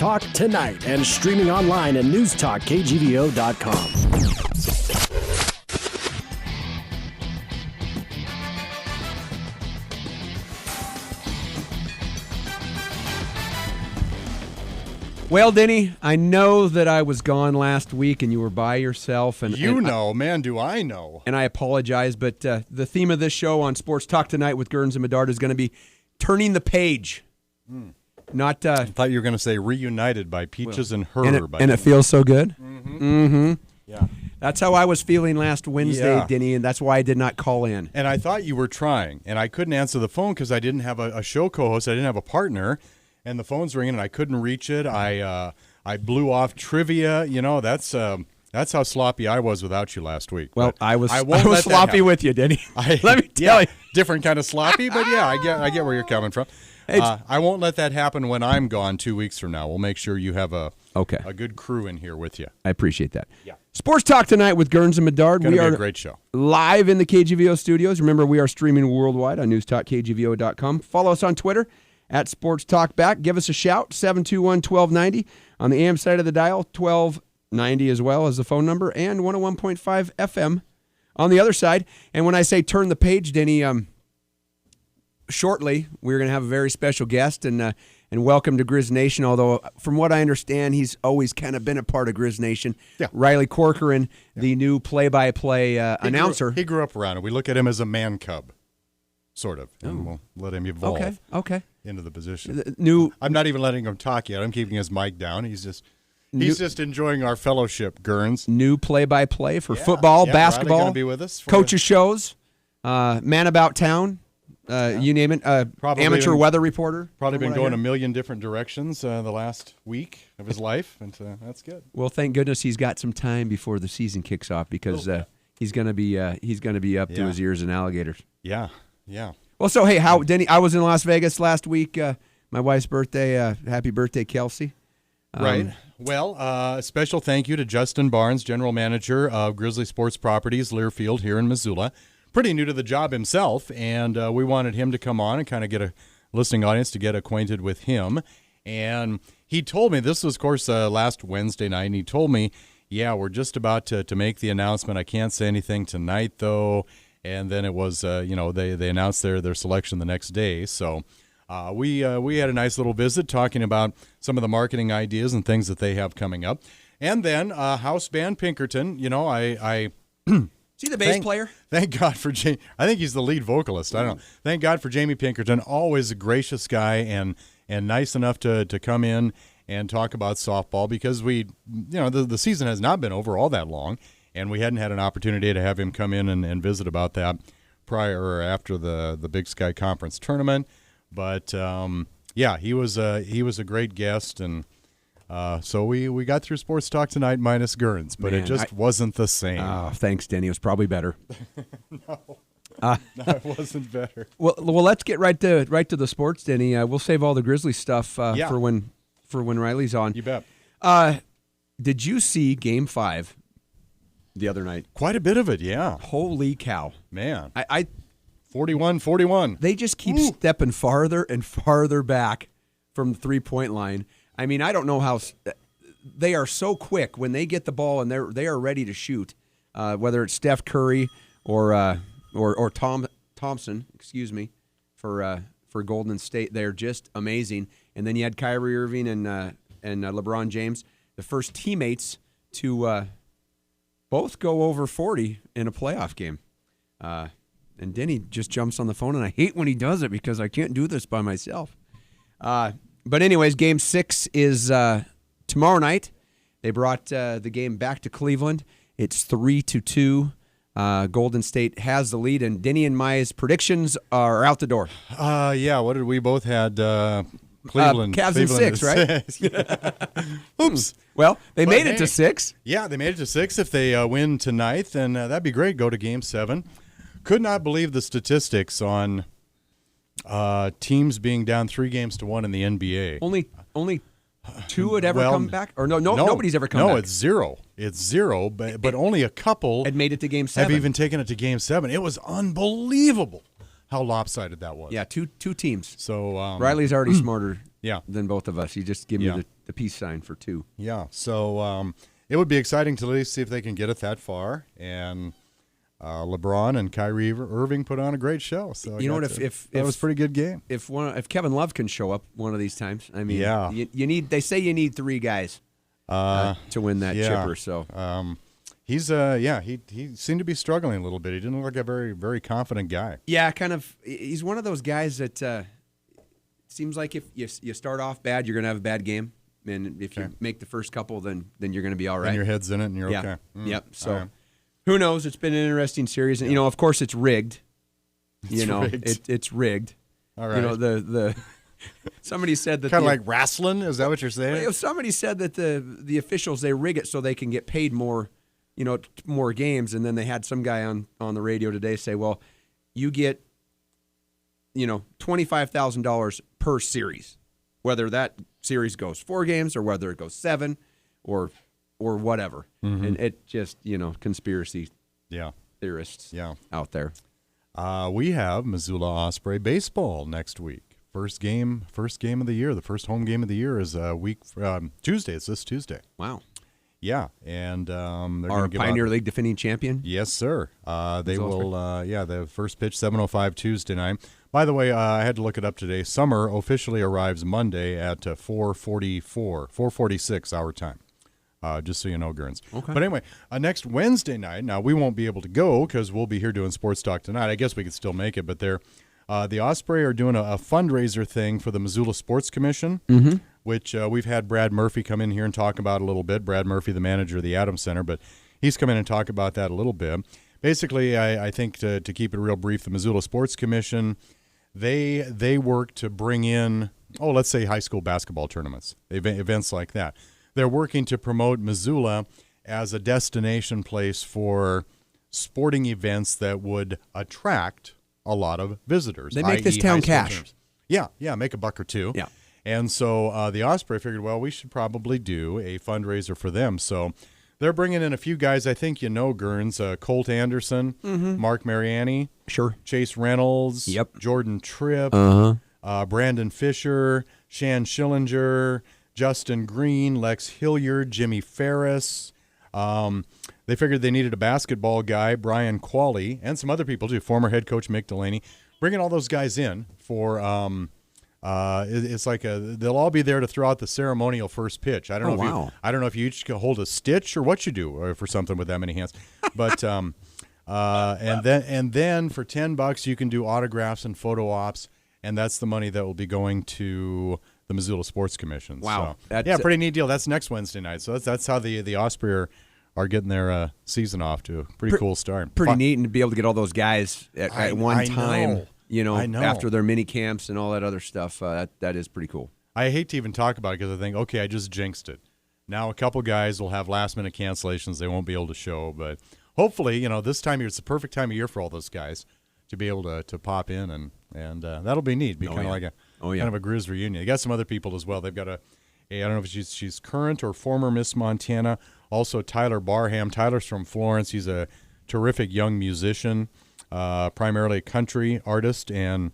Talk Tonight and streaming online at newstalkkgvo.com. Well, Denny, I know that I was gone last week and you were by yourself. Man, do I know. And I apologize, but the theme of this show on Sports Talk Tonight with Griz and Bedard is going to be turning the page. Not. I thought you were going to say reunited by Peaches and Her. And it feels so good. Mm-hmm. Yeah. That's how I was feeling last Wednesday, Denny, and that's why I did not call in. And I thought you were trying, and I couldn't answer the phone because I didn't have a show co-host. I didn't have a partner. And the phone's ringing, and I couldn't reach it. I blew off trivia. You know, that's how sloppy I was without you last week. Well, but I was sloppy with you, Denny. Let me tell you, different kind of sloppy, but yeah, I get where you're coming from. I won't let that happen when I'm gone 2 weeks from now. We'll make sure you have a good crew in here with you. I appreciate that. Yeah. Sports Talk Tonight with Griz and Bedard. We are a great show. Live in the KGVO studios. Remember, we are streaming worldwide on newstalkkgvo.com. Follow us on Twitter at Sports Talk Back. Give us a shout, 721-1290. On the AM side of the dial, 1290 as well as the phone number, and 101.5 FM on the other side. And when I say turn the page, Denny, shortly we're going to have a very special guest and welcome to Griz Nation, although from what I understand, he's always kind of been a part of Griz Nation. Yeah. Riley Corcoran, the new play-by-play announcer. He grew up around it. We look at him as a man cub, sort of, and we'll let him evolve. Okay. Into the position. I'm not even letting him talk yet. I'm keeping his mic down. He's just enjoying our fellowship, Gurns. New play-by-play for football, basketball, gonna be with us coaches shows, man about town, you name it. Amateur weather reporter. Probably been going a million different directions the last week of his life, and that's good. Well, thank goodness he's got some time before the season kicks off because he's gonna be up to his ears in alligators. Yeah. Well, so, hey, Denny, I was in Las Vegas last week. My wife's birthday. Happy birthday, Kelsey. Right. Well, a special thank you to Justin Barnes, General Manager of Grizzly Sports Properties, Learfield here in Missoula. Pretty new to the job himself, and we wanted him to come on and kind of get a listening audience to get acquainted with him. And he told me, this was, of course, last Wednesday night, and he told me, we're just about to make the announcement. I can't say anything tonight, though. And then it was, they announced their selection the next day. So we had a nice little visit talking about some of the marketing ideas and things that they have coming up. And then house band Pinkerton, I is he the bass player? Thank God for Jamie. I think he's the lead vocalist. I don't know. Thank God for Jamie Pinkerton, always a gracious guy and nice enough to come in and talk about softball because the season has not been over all that long. And we hadn't had an opportunity to have him come in and visit about that prior or after the Big Sky Conference tournament. But, he was a great guest. And so we got through Sports Talk Tonight minus Gurns, but it just wasn't the same. Oh, thanks, Denny. It was probably better. No, it wasn't better. Well, let's get right to the sports, Denny. We'll save all the Grizzly stuff for when Riley's on. You bet. Did you see Game 5? The other night. Quite a bit of it, yeah. Holy cow. Man. I 41-41. They just keep stepping farther and farther back from the three-point line. I mean, I don't know how they are so quick when they get the ball and they are ready to shoot, whether it's Steph Curry or Thompson, for Golden State. They're just amazing. And then you had Kyrie Irving and LeBron James, the first teammates to both go over 40 in a playoff game. And Denny just jumps on the phone, and I hate when he does it because I can't do this by myself. But anyways, Game 6 is tomorrow night. They brought the game back to Cleveland. It's 3-2. Golden State has the lead, and Denny and my predictions are out the door. What did we both had? Cleveland. Cavs in 6, right? Oops. Well, they made it to 6. Yeah, they made it to 6. If they win tonight, then that'd be great. Go to Game 7. Could not believe the statistics on teams being down 3-1 in the NBA. Only 2 had ever come back? Or no, nobody's ever come back. No, it's 0. It's 0, but only a couple had made it to Game 7. Have even taken it to Game 7. It was unbelievable how lopsided that was. Yeah, two teams. So Riley's already smarter than both of us. You just give me the peace sign for 2. Yeah, so it would be exciting to at least see if they can get it that far. And LeBron and Kyrie Irving put on a great show. So you know what? If that was a pretty good game. If Kevin Love can show up one of these times, I mean, yeah. you need. They say you need 3 guys to win that chipper. So he's he seemed to be struggling a little bit. He didn't look like a very, very confident guy. Yeah, kind of. He's one of those guys that seems like if you start off bad, you're going to have a bad game, and if you make the first couple, then you're going to be all right. And your head's in it, and you're okay. Yep. So. Right. Who knows? It's been an interesting series, and of course, it's rigged. Rigged. It's rigged. All right. The somebody said that kind of like wrestling. Is that what you're saying? Somebody said that the officials, they rig it so they can get paid more, more games, and then they had some guy on the radio today say, well, you get, $25,000 per series, whether that series goes 4 games or whether it goes 7 or whatever. Mm-hmm. And it just, conspiracy theorists out there. We have Missoula Osprey baseball next week. First game of the year. The first home game of the year is Tuesday. It's this Tuesday. Wow. Yeah, and they're our Pioneer League defending champion. Yes, sir. They will. The first pitch 7:05 Tuesday night. By the way, I had to look it up today. Summer officially arrives Monday at 4:46 our time. Just so you know, Gurns. Okay. But anyway, next Wednesday night. Now we won't be able to go because we'll be here doing Sports Talk tonight. I guess we could still make it, but the Osprey are doing a fundraiser thing for the Missoula Sports Commission, which we've had Brad Murphy come in here and talk about a little bit. Brad Murphy, the manager of the Adams Center, but he's come in and talk about that a little bit. Basically, I think to keep it real brief, the Missoula Sports Commission, they work to bring in, let's say high school basketball tournaments, events like that. They're working to promote Missoula as a destination place for sporting events that would attract a lot of visitors. They make this town cash. Teams. Yeah, make a buck or two. Yeah. And so the Osprey figured, well, we should probably do a fundraiser for them. So they're bringing in a few guys. I think Gurns, Colt Anderson, Mark Mariani, sure, Chase Reynolds, Jordan Tripp, Brandon Fisher, Shan Schillinger, Justin Green, Lex Hilliard, Jimmy Ferris. They figured they needed a basketball guy, Brian Qualley, and some other people too, former head coach Mick Delaney. Bringing all those guys in for it's like they'll all be there to throw out the ceremonial first pitch. I don't know if you each can hold a stitch or what you do for something with that many hands, but and then for $10 you can do autographs and photo ops, and that's the money that will be going to the Missoula Sports Commission. Wow. So, pretty neat deal. That's next Wednesday night. So that's how the Osprey are getting their season off to a pretty cool start. Pretty neat, and to be able to get all those guys at one time, I know. after their mini camps and all that other stuff. That is pretty cool. I hate to even talk about it because I think, okay, I just jinxed it. Now a couple guys will have last-minute cancellations. They won't be able to show. But hopefully, this time of year, it's the perfect time of year for all those guys to be able to pop in, and that'll be neat. Be kind of like kind of a Griz reunion. They got some other people as well. They've got I don't know if she's current or former Miss Montana. Also Tyler Barham. Tyler's from Florence. He's a terrific young musician, primarily a country artist, and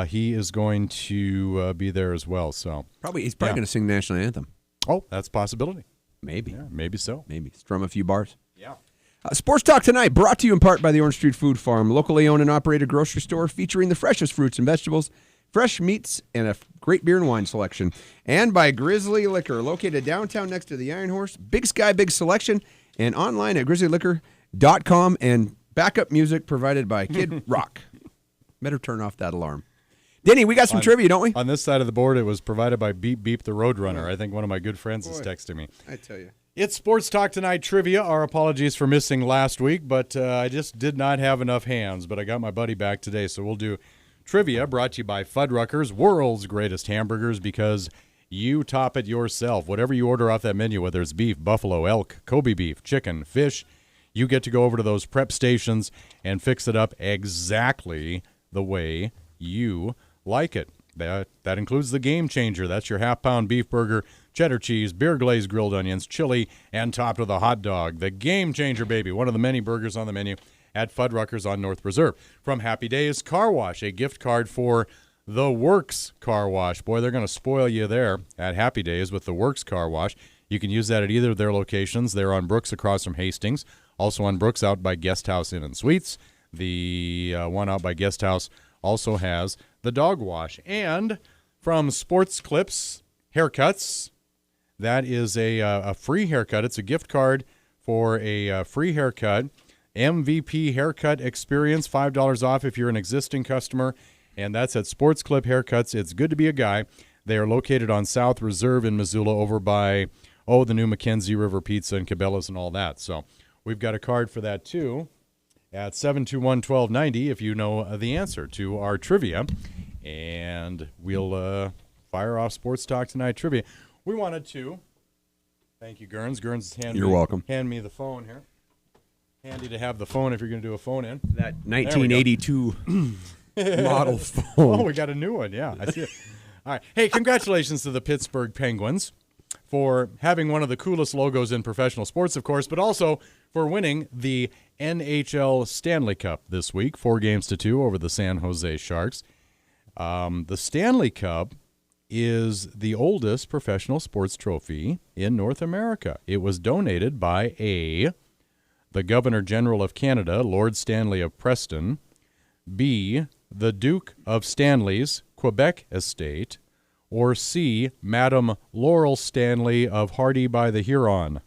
he is going to be there as well. So he's probably going to sing the national anthem. Oh, that's a possibility. Maybe. Yeah, maybe so. Maybe strum a few bars. Yeah. Sports Talk tonight brought to you in part by the Orange Street Food Farm, locally owned and operated grocery store featuring the freshest fruits and vegetables, fresh meats, and a great beer and wine selection. And by Grizzly Liquor, located downtown next to the Iron Horse. Big Sky, big selection, and online at grizzlyliquor.com. And backup music provided by Kid Rock. Better turn off that alarm. Denny, we got some trivia, don't we? On this side of the board, it was provided by Beep Beep the Roadrunner. I think one of my good friends is texting me. I tell you. It's Sports Talk Tonight trivia. Our apologies for missing last week, but I just did not have enough hands. But I got my buddy back today, so we'll do trivia brought to you by Fuddruckers, world's greatest hamburgers, because you top it yourself. Whatever you order off that menu, whether it's beef, buffalo, elk, Kobe beef, chicken, fish, you get to go over to those prep stations and fix it up exactly the way you like it. That includes the Game Changer. That's your half-pound beef burger, cheddar cheese, beer glazed grilled onions, chili, and topped with a hot dog. The Game Changer, baby, one of the many burgers on the menu at Fuddruckers on North Reserve. From Happy Days Car Wash, a gift card for the Works Car Wash. Boy, they're going to spoil you there at Happy Days with the Works Car Wash. You can use that at either of their locations. They're on Brooks across from Hastings. Also on Brooks out by Guest House Inn and Suites. The one out by Guest House also has the dog wash. And from Sports Clips Haircuts, that is a free haircut. It's a gift card for a free haircut. MVP Haircut Experience, $5 off if you're an existing customer. And that's at Sports Clip Haircuts. It's good to be a guy. They are located on South Reserve in Missoula over by, the new Mackenzie River Pizza and Cabela's and all that. So we've got a card for that, too, at 721-1290 if you know the answer to our trivia. And we'll fire off Sports Talk Tonight trivia. We wanted to. Thank you, Gurns. Gurns is You're welcome. Hand me the phone here. Handy to have the phone if you're going to do a phone in. That 1982 model phone. Oh, we got a new one. Yeah, I see it. All right. Hey, congratulations to the Pittsburgh Penguins for having one of the coolest logos in professional sports, of course, but also for winning the NHL Stanley Cup this week, 4-2 over the San Jose Sharks. The Stanley Cup is the oldest professional sports trophy in North America. It was donated by the Governor-General of Canada, Lord Stanley of Preston, B, the Duke of Stanley's Quebec estate, or C, Madame Laurel Stanley of Hardy by the Huron.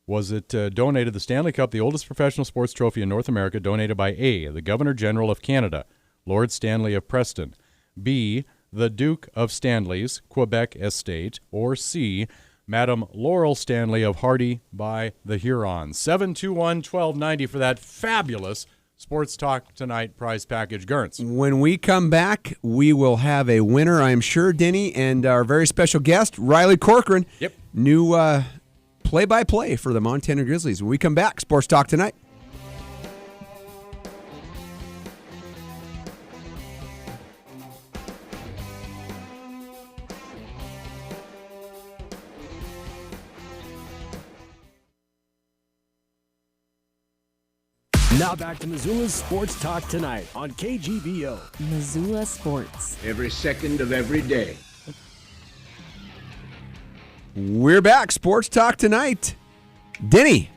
Was it donated, the Stanley Cup, the oldest professional sports trophy in North America, donated by A, the Governor-General of Canada, Lord Stanley of Preston, B, the Duke of Stanley's Quebec estate, or C, Madame Laurel Stanley of Hardy by the Huron. 721-1290 for that fabulous Sports Talk Tonight prize package, Gurns. When we come back, we will have a winner, I'm sure, Denny, and our very special guest, Riley Corcoran. Yep. New play-by-play for the Montana Grizzlies. When we come back, Sports Talk Tonight. Now back to Missoula's Sports Talk Tonight on KGVO. Missoula Sports. Every second of every day. We're back. Sports Talk Tonight. Denny,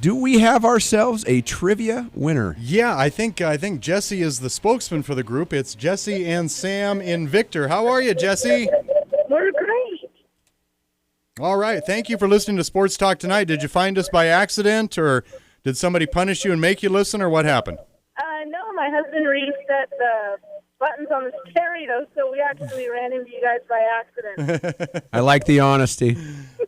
do we have ourselves a trivia winner? Yeah, I think Jesse is the spokesman for the group. It's Jesse and Sam in Victor. How are you, Jesse? We're great. All right. Thank you for listening to Sports Talk Tonight. Did you find us by accident, or did somebody punish you and make you listen, or what happened? No, my husband reset the buttons on the stereo, so we actually ran into you guys by accident. I like the honesty.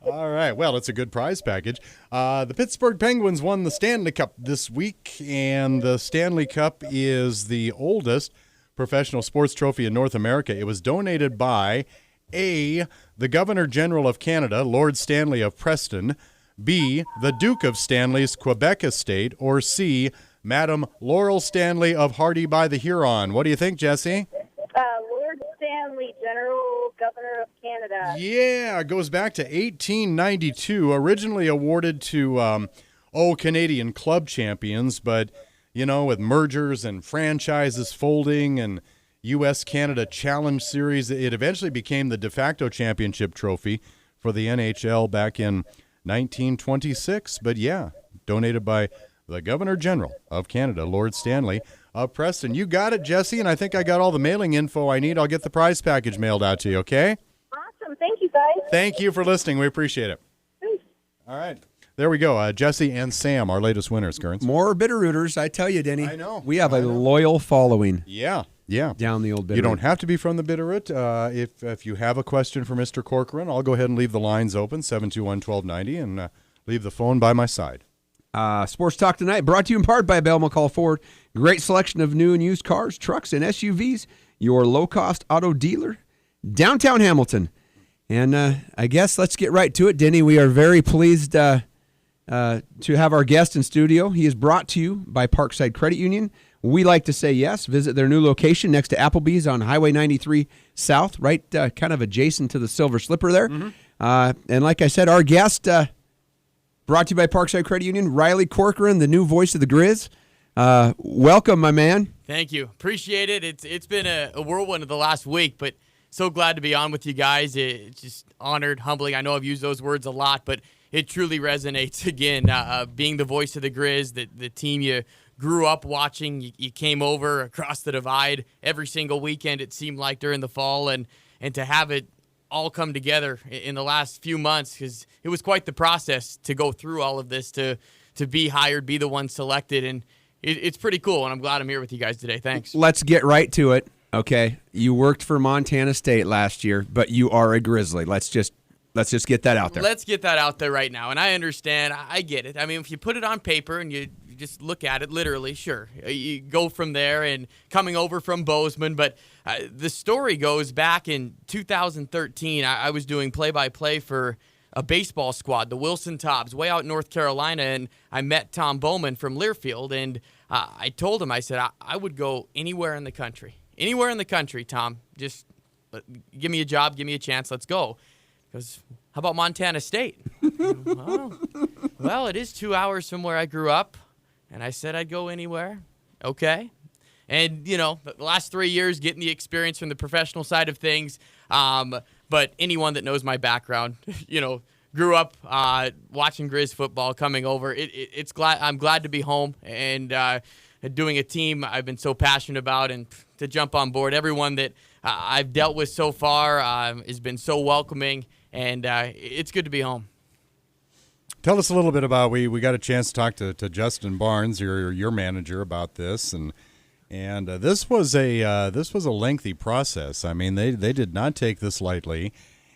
All right. Well, it's a good prize package. The Pittsburgh Penguins won the Stanley Cup this week, and the Stanley Cup is the oldest professional sports trophy in North America. It was donated by A, the Governor-General of Canada, Lord Stanley of Preston, B, the Duke of Stanley's Quebec estate, or C, Madame Laurel Stanley of Hardy by the Huron. What do you think, Jesse? Lord Stanley, General Governor of Canada. Yeah, it goes back to 1892, originally awarded to, Canadian club champions, but, with mergers and franchises folding and U.S.-Canada Challenge Series, it eventually became the de facto championship trophy for the NHL back in 1926, but yeah, donated by the Governor-General of Canada, Lord Stanley of Preston. You got it, Jesse, and I think I got all the mailing info I need. I'll get the prize package mailed out to you, okay? Awesome. Thank you, guys. Thank you for listening. We appreciate it. Thanks. All right. There we go. Jesse and Sam, our latest winners, Gurns. More Bitterrooters, I tell you, Denny. I know. We have a loyal following. Yeah. Down the old Bitterroot. You don't have to be from the Bitterroot. If you have a question for Mr. Corcoran, I'll go ahead and leave the lines open, 721-1290, and leave the phone by my side. Sports Talk Tonight brought to you in part by Bell McCall Ford. Great selection of new and used cars, trucks, and SUVs. Your low-cost auto dealer, downtown Hamilton. And I guess let's get right to it, Denny. We are very pleased to have our guest in studio. He is brought to you by Parkside Credit Union. We like to say yes. Visit their new location next to Applebee's on Highway 93 South, right kind of adjacent to the Silver Slipper there. Mm-hmm. And like I said, our guest, brought to you by Parkside Credit Union, Riley Corcoran, the new voice of the Griz. Welcome, my man. Thank you. Appreciate it. It's been a whirlwind of the last week, but so glad to be on with you guys. It's just honored, humbling. I know I've used those words a lot, but it truly resonates again. Being the voice of the Griz, the team you grew up watching, you came over across the divide every single weekend, it seemed like, during the fall, and to have it all come together in the last few months, because it was quite the process to go through all of this, to be hired, be the one selected, and it's pretty cool, and I'm glad I'm here with you guys today. Thanks. Let's get right to it, okay? You worked for Montana State last year, but you are a Grizzly. Let's just get that out there. Let's get that out there right now, and I understand. I get it. I mean, if you put it on paper and you just look at it literally, sure. You go from there, and coming over from Bozeman, but the story goes back in 2013. I was doing play-by-play for a baseball squad, the Wilson Tops, way out in North Carolina, and I met Tom Bowman from Learfield, and I told him, I said, I would go anywhere in the country. Anywhere in the country, Tom. Just give me a job, give me a chance, let's go. Because how about Montana State? Well, it is 2 hours from where I grew up, and I said I'd go anywhere. Okay. And, the last 3 years, getting the experience from the professional side of things, but anyone that knows my background, grew up watching Griz football, coming over. I'm glad to be home and doing a team I've been so passionate about, and to jump on board. Everyone that I've dealt with so far has been so welcoming, and it's good to be home. Tell us a little bit about, we got a chance to talk to Justin Barnes, your manager, about this, and this was a lengthy process. I mean, they did not take this lightly,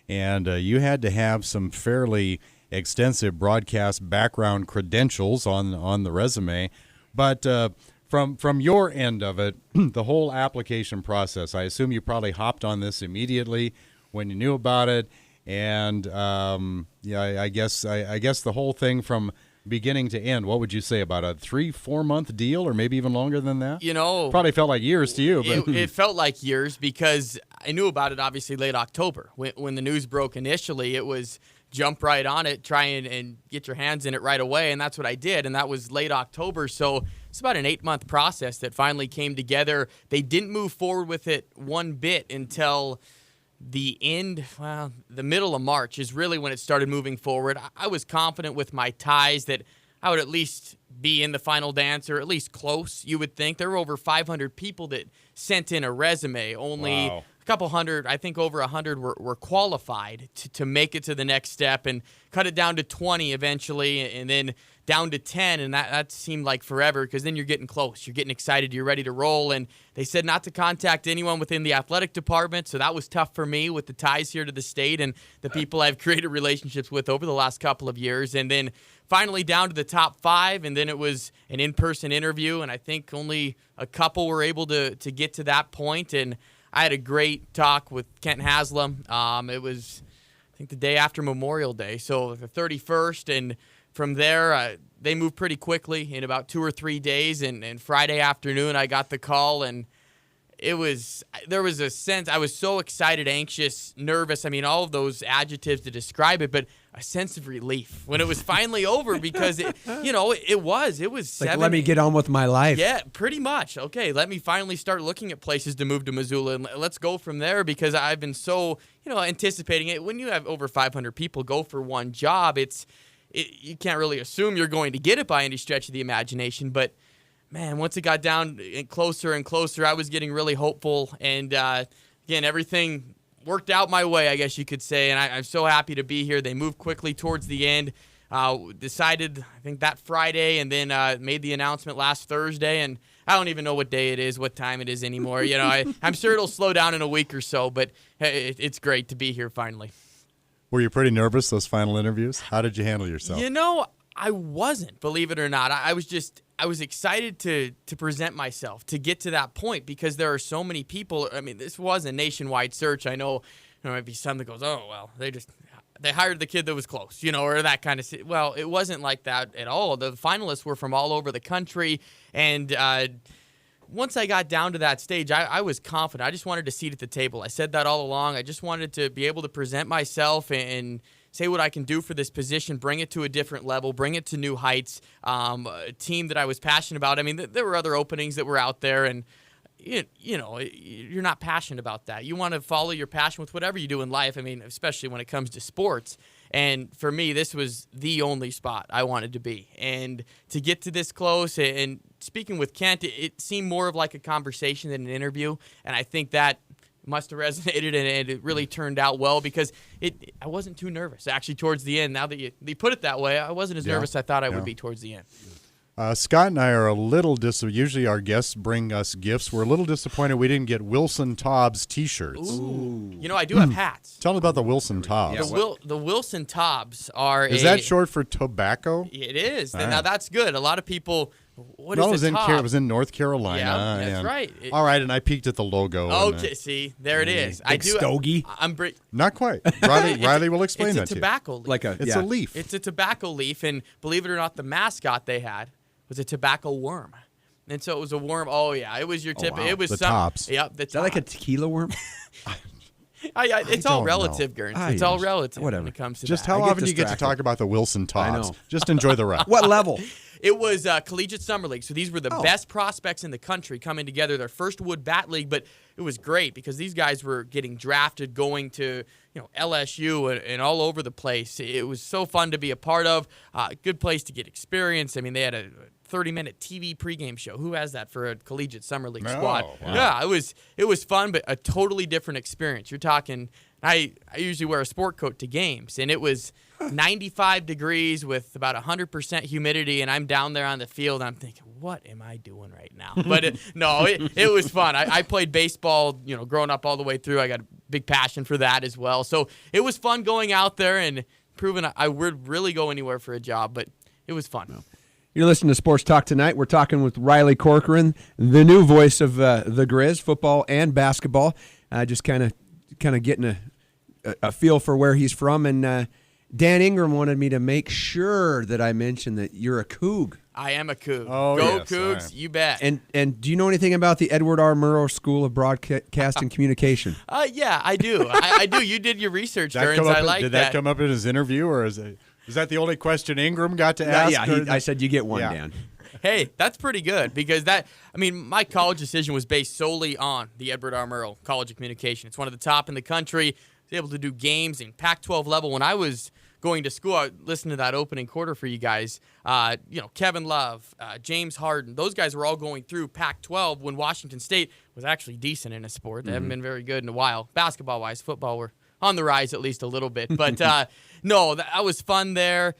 and you had to have some fairly extensive broadcast background credentials on the resume. But from your end of it, the whole application process, I assume you probably hopped on this immediately when you knew about it, and I guess the whole thing from beginning to end, what would you say, about a 3-4 month deal, or maybe even longer than that? Probably felt like years to you. But it felt like years, because I knew about it obviously late October. When the news broke initially, it was jump right on it, try and get your hands in it right away, and that's what I did, and that was late October. So it's about an 8-month process that finally came together. They didn't move forward with it one bit until the middle of March is really when it started moving forward. I was confident with my ties that I would at least be in the final dance, or at least close, you would think. There were over 500 people that sent in a resume. Only a couple hundred, I think over 100 were qualified to make it to the next step, and cut it down to 20 eventually, and then down to 10, and that seemed like forever, because then you're getting close. You're getting excited. You're ready to roll, and they said not to contact anyone within the athletic department, so that was tough for me with the ties here to the state and the people I've created relationships with over the last couple of years. And then finally down to the top 5, and then it was an in-person interview, and I think only a couple were able to get to that point, and I had a great talk with Kent Haslam. It was, I think, the day after Memorial Day, so the 31st, and from there, they moved pretty quickly in about 2 or 3 days, and Friday afternoon I got the call, and there was a sense, I was so excited, anxious, nervous, I mean, all of those adjectives to describe it, but a sense of relief when it was finally over, because it was like, 7. Let me get on with my life. Yeah, pretty much. Okay, let me finally start looking at places to move to Missoula, and let's go from there, because I've been so, anticipating it. When you have over 500 people go for one job, you can't really assume you're going to get it by any stretch of the imagination, but man, once it got down and closer, I was getting really hopeful, and again, everything worked out my way, I guess you could say, and I'm so happy to be here. They moved quickly towards the end, decided, I think, that Friday, and then made the announcement last Thursday, and I don't even know what day it is, what time it is anymore. I'm sure it'll slow down in a week or so, but it's great to be here finally. Were you pretty nervous, those final interviews? How did you handle yourself? I wasn't, believe it or not. I was excited to present myself, to get to that point, because there are so many people. I mean, this was a nationwide search. I know there might be some that goes, oh, well, they hired the kid that was close, or that kind of. Well, it wasn't like that at all. The finalists were from all over the country, and once I got down to that stage, I was confident. I just wanted a seat at the table. I said that all along. I just wanted to be able to present myself and say what I can do for this position, bring it to a different level, bring it to new heights, a team that I was passionate about. I mean, there were other openings that were out there, and you're not passionate about that. You want to follow your passion with whatever you do in life. I mean, especially when it comes to sports. And for me, this was the only spot I wanted to be. And to get to this close, and speaking with Kent, it seemed more of like a conversation than an interview. And I think that must have resonated, and it really turned out well because I wasn't too nervous, actually, towards the end. Now that you put it that way, I wasn't as nervous as I thought I would be towards the end. Scott and I are a little usually our guests bring us gifts. We're a little disappointed we didn't get Wilson Taub's T-shirts. Ooh. I do have hats. Tell me about the Wilson Taub's. The Wilson Taub's are Is that short for tobacco? It is. All Now, right. that's good. A lot of people, what No, is a Taub? it was in North Carolina. Yeah, that's right. All right, and I peeked at the logo. Okay, see, there it is. Big stogie. Not quite. Riley will explain that It's to a you. tobacco leaf. It's a leaf. It's a tobacco leaf, and believe it or not, the mascot they had was a tobacco worm. And so it was a worm. Oh, yeah. It was your tip. wow. It was The some. tops. Yep, the Is that like a tequila worm? It's all don't relative, know. Gurns. It's all relative whatever. when it comes to Just that. how I get often do you get to distracted. talk about the Wilson Taub's? know. Just enjoy the ride. What level? It was Collegiate Summer League. So these were the best prospects in the country coming together, their first Wood Bat League. But it was great because these guys were getting drafted, going to LSU and all over the place. It was so fun to be a part of. Good place to get experience. I mean, they had a 30-minute TV pregame show. Who has that for a Collegiate Summer League squad? wow. Yeah, it was fun, but a totally different experience. You're talking. I usually wear a sport coat to games, and it was 95 degrees with about 100% humidity, and I'm down there on the field, and I'm thinking, what am I doing right now? But it was fun. I played baseball, growing up all the way through. I got a big passion for that as well. So it was fun going out there and proving I would really go anywhere for a job, but it was fun. You're listening to Sports Talk Tonight. We're talking with Riley Corcoran, the new voice of the Griz, football and basketball. Just kind of getting a feel for where he's from. And Dan Ingram wanted me to make sure that I mentioned that you're a Coug. I am a Coug. Oh, Go yes, Cougs, right. you bet. And do you know anything about the Edward R. Murrow School of Broadcast and Communication? Yeah, I do. I do. You did your research, Gurns. Did I like that. Did that come up in his interview, or is that the only question Ingram got to ask? I said you get one, Yeah. Dan. Hey, that's pretty good because my college decision was based solely on the Edward R. Murrow College of Communication. It's one of the top in the country. I was able to do games in Pac-12 level. When I was going to school, I listened to that opening quarter for you guys. Kevin Love, James Harden, those guys were all going through Pac-12 when Washington State was actually decent in a sport. They haven't been very good in a while. Basketball-wise, football were on the rise at least a little bit. But no, that was fun there.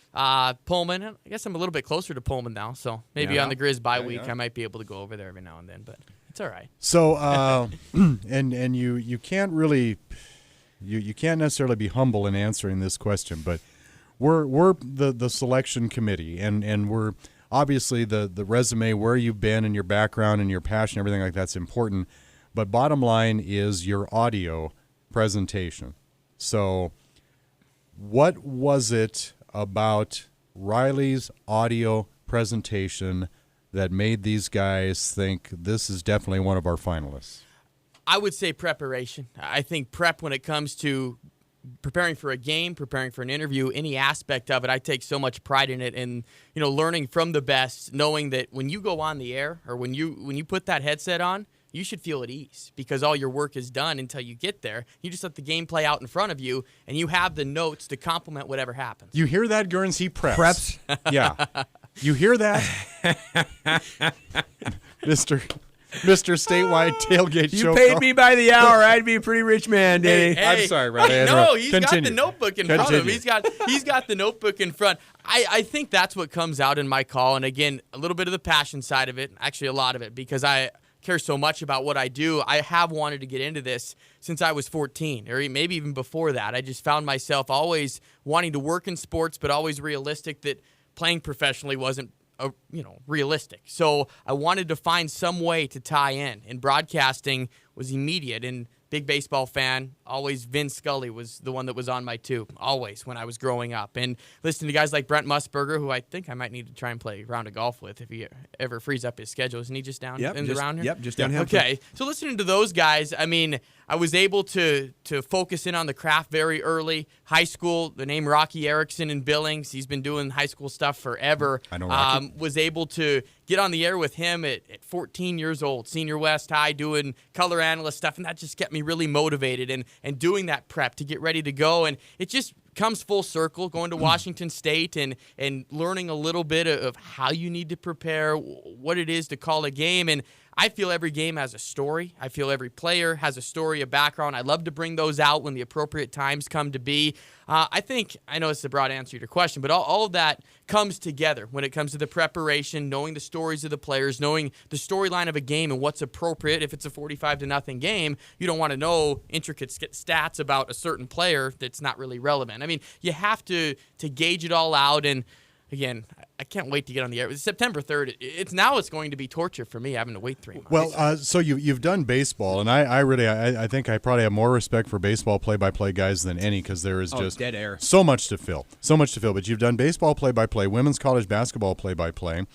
Pullman, I guess I'm a little bit closer to Pullman now, so maybe on the Griz bye week I might be able to go over there every now and then, but it's all right. So, and you can't really, you can't necessarily be humble in answering this question, but we're the selection committee, and we're obviously the resume, where you've been and your background and your passion, everything like that's important. But bottom line is your audio presentation. So what was it about Riley's audio presentation that made these guys think this is definitely one of our finalists? I would say preparation. I think prep when it comes to preparing for a game, preparing for an interview, any aspect of it, I take so much pride in it, and learning from the best, knowing that when you go on the air or when you put that headset on, you should feel at ease because all your work is done until you get there. You just let the game play out in front of you, and you have the notes to complement whatever happens. You hear that, Gurns? He preps. Preps? Yeah. You hear that? Mr. Statewide Tailgate Show. You paid me by the hour. I'd be a pretty rich man, Danny. I'm sorry, Riley. No, he's got Continue. the notebook in front of him. He's got the notebook in front. I think that's what comes out in my call. And again, a little bit of the passion side of it, actually a lot of it, because I care so much about what I do. I have wanted to get into this since I was 14, or maybe even before that. I just found myself always wanting to work in sports, but always realistic that playing professionally wasn't realistic. So I wanted to find some way to tie in, and broadcasting was immediate. And big baseball fan, always Vin Scully was the one that was on my tube, always when I was growing up. And listening to guys like Brent Musburger, who I think I might need to try and play a round of golf with if he ever frees up his schedule. Isn't he just down in the round here? Yep, just down here. Okay, so listening to those guys, I was able to focus in on the craft very early. High school, the name Rocky Erickson in Billings. He's been doing high school stuff forever. I know Rocky. Was able to get on the air with him at 14 years old, Senior West High, doing color analyst stuff, and that just kept me really motivated and doing that prep to get ready to go. And it just comes full circle, going to Washington State and learning a little bit of how you need to prepare, what it is to call a game. And I feel every game has a story. I feel every player has a story, a background. I love to bring those out when the appropriate times come to be. I know it's a broad answer to your question, but all of that comes together when it comes to the preparation, knowing the stories of the players, knowing the storyline of a game and what's appropriate. If it's a 45-0 game, you don't want to know intricate stats about a certain player that's not really relevant. I mean, you have to gauge it all out. And again, I can't wait to get on the air. It's September 3rd. It's going to be torture for me having to wait 3 months. Well, so you've done baseball, and I think I probably have more respect for baseball play-by-play guys than any, because there is just dead air. So much to fill. But you've done baseball play-by-play, women's college basketball play-by-play.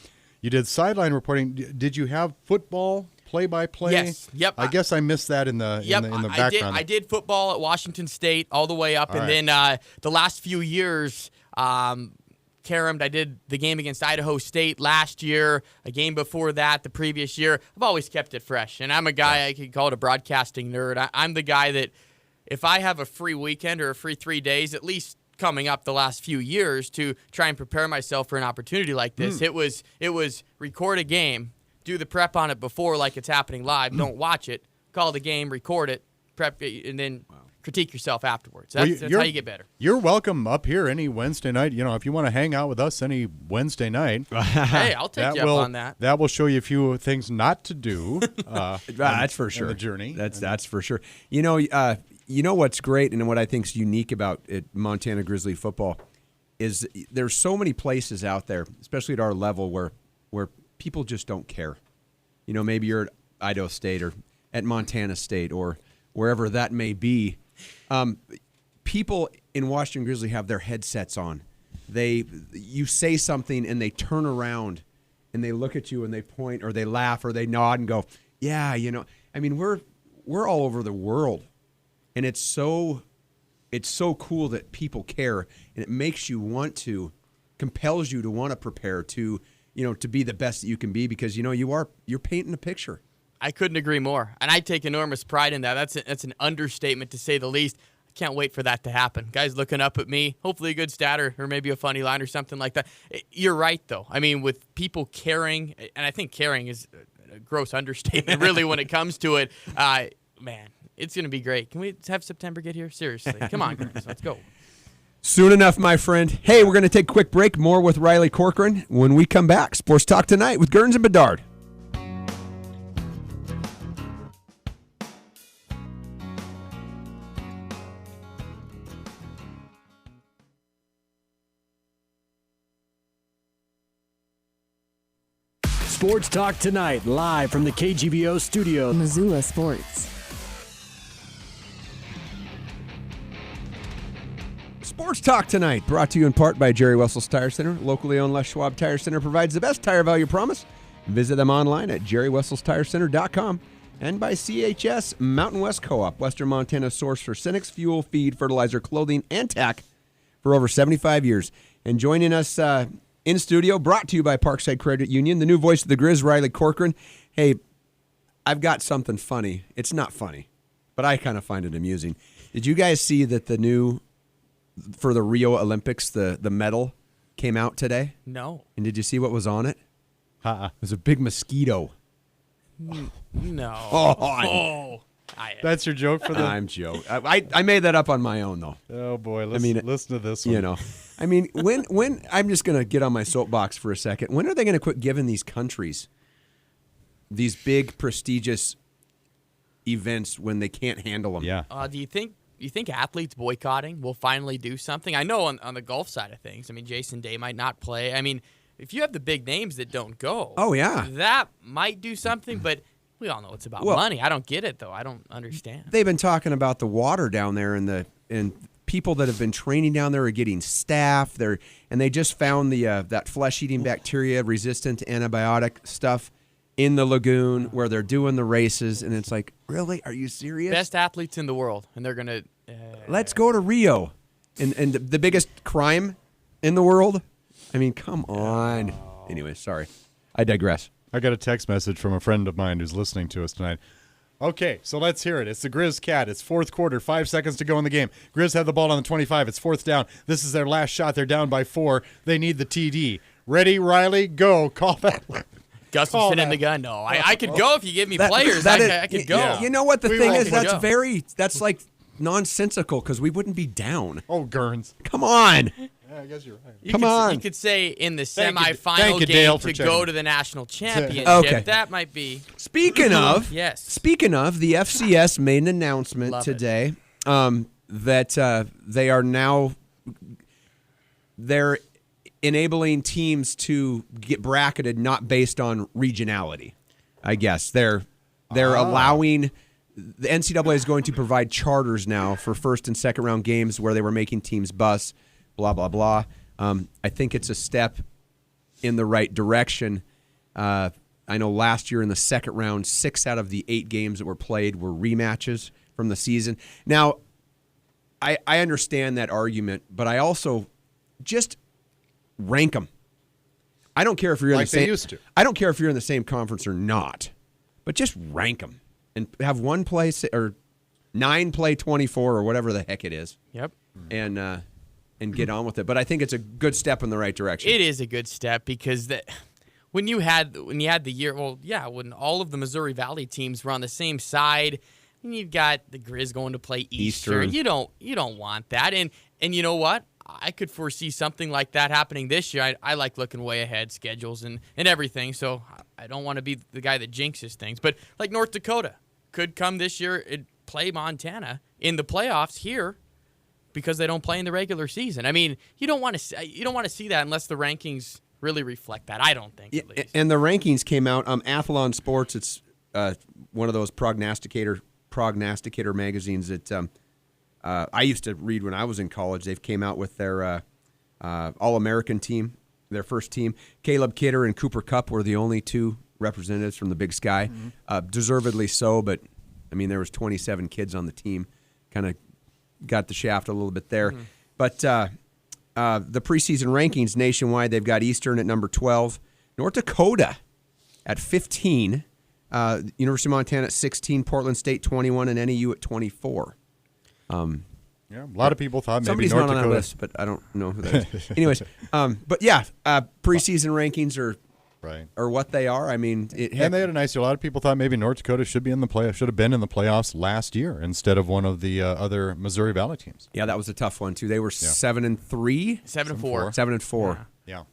You did sideline reporting. Did you have football play-by-play? Yes. Yep. I guess I missed that in the background. I did football at Washington State all the way up, All and then the last few years. I did the game against Idaho State last year, a game before that, the previous year. I've always kept it fresh, and I'm a guy, I could call it a broadcasting nerd. I'm the guy that if I have a free weekend or a free 3 days, at least coming up the last few years, to try and prepare myself for an opportunity like this, it was record a game, do the prep on it before like it's happening live, don't watch it, call the game, record it, prep it, and then critique yourself afterwards. That's how you get better. You're welcome up here any Wednesday night. If you want to hang out with us any Wednesday night. Hey, I'll take you up on that. That will show you a few things not to do. That's for sure. The journey. That's for sure. You know what's great and what I think is unique about Montana Grizzly football is there's so many places out there, especially at our level, where people just don't care. Maybe you're at Idaho State or at Montana State or wherever that may be. People in Washington Grizzly have their headsets on. You say something and they turn around and they look at you and they point or they laugh or they nod and go, yeah, I mean, we're all over the world, and it's so cool that people care, and it makes you compels you to want to prepare to be the best that you can be, because you're painting a picture. I couldn't agree more, and I take enormous pride in that. That's an understatement, to say the least. I can't wait for that to happen. Guys looking up at me, hopefully a good stat or maybe a funny line or something like that. You're right, though. I mean, with people caring, and I think caring is a gross understatement, really, when it comes to it. Man, it's going to be great. Can we have September get here? Seriously. Come on, guys. Let's go. Soon enough, my friend. Hey, we're going to take a quick break. More with Riley Corcoran when we come back. Sports Talk Tonight with Gerns and Bedard. Sports Talk Tonight, live from the KGVO studio. Missoula Sports. Sports Talk Tonight, brought to you in part by Jerry Wessels Tire Center. Locally owned Les Schwab Tire Center provides the best tire value promise. Visit them online at jerrywesselstirecenter.com. And by CHS Mountain West Co-op, Western Montana's source for Cenex fuel, feed, fertilizer, clothing, and tack for over 75 years. And joining us in studio, brought to you by Parkside Credit Union, the new voice of the Griz, Riley Corcoran. Hey, I've got something funny. It's not funny, but I kind of find it amusing. Did you guys see that for the Rio Olympics, the medal came out today? No. And did you see what was on it? It was a big mosquito. No. That's your joke for the... I'm joking. I made that up on my own, though. Oh, boy. Listen to this one. I mean, when I'm just going to get on my soapbox for a second. When are they going to quit giving these countries these big, prestigious events when they can't handle them? Yeah. Do you think athletes boycotting will finally do something? I know on the golf side of things, I mean, Jason Day might not play. I mean, if you have the big names that don't go, oh yeah, that might do something, but we all know it's about money. I don't get it, though. I don't understand. They've been talking about the water down there and people that have been training down there are getting staph. And they just found that flesh-eating bacteria resistant to antibiotic stuff in the lagoon where they're doing the races, and it's like, really? Are you serious? Best athletes in the world, and they're going to... Let's go to Rio. And the biggest crime in the world? I mean, come on. Anyway, sorry. I digress. I got a text message from a friend of mine who's listening to us tonight. Okay, so let's hear it. It's the Griz Cat. It's fourth quarter, 5 seconds to go in the game. Griz have the ball on the 25. It's fourth down. This is their last shot. They're down by 4. They need the TD. Ready, Riley? Go. Call that. Gus was sitting in the gun. No, I could go if you give me players. I could go. Yeah. You know what the thing is? That's like nonsensical because we wouldn't be down. Oh, Gurns. Come on. Yeah, I guess you're right. You could say in the semifinal game to go to the national championship. Okay. That might be. Speaking of, the FCS made an announcement today that they're enabling teams to get bracketed not based on regionality. I guess they're allowing. The NCAA is going to provide charters now for first and second round games where they were making teams bus. Blah, blah, blah. I think it's a step in the right direction. I know last year in the second round, 6 out of the 8 games that were played were rematches from the season. Now, I understand that argument, but I also just rank them. I don't care if you're in the same. They used to. I don't care if you're in the same conference or not, but just rank them and have one play or 9 play 24 or whatever the heck it is. Yep. And get on with it. But I think it's a good step in the right direction. It is a good step because when you had the year, when all of the Missouri Valley teams were on the same side, and you've got the Griz going to play Eastern. You don't want that. And you know what? I could foresee something like that happening this year. I like looking way ahead, schedules and everything, so I don't want to be the guy that jinxes things. But like North Dakota could come this year and play Montana in the playoffs here, because they don't play in the regular season. I mean, you don't want to see that unless the rankings really reflect that. I don't think. At least. And the rankings came out. Athlon Sports. It's one of those prognosticator magazines that I used to read when I was in college. They've came out with their All-American team, their first team. Caleb Kidder and Cooper Kupp were the only 2 representatives from the Big Sky. Deservedly so, but I mean, there was 27 kids on the team. Kind of got the shaft a little bit there. But the preseason rankings nationwide, they've got Eastern at number 12, North Dakota at 15, University of Montana at 16, Portland State 21, and NAU at 24. A lot of people thought maybe somebody's North not Dakota. on that list, but I don't know who that is. Anyways, preseason rankings are what they are. I mean, and they had a nice year. A lot of people thought maybe North Dakota should have been in the playoffs last year instead of one of the other Missouri Valley teams. Yeah, that was a tough one too. They were 7-3, 7-4, 7-4. Yeah.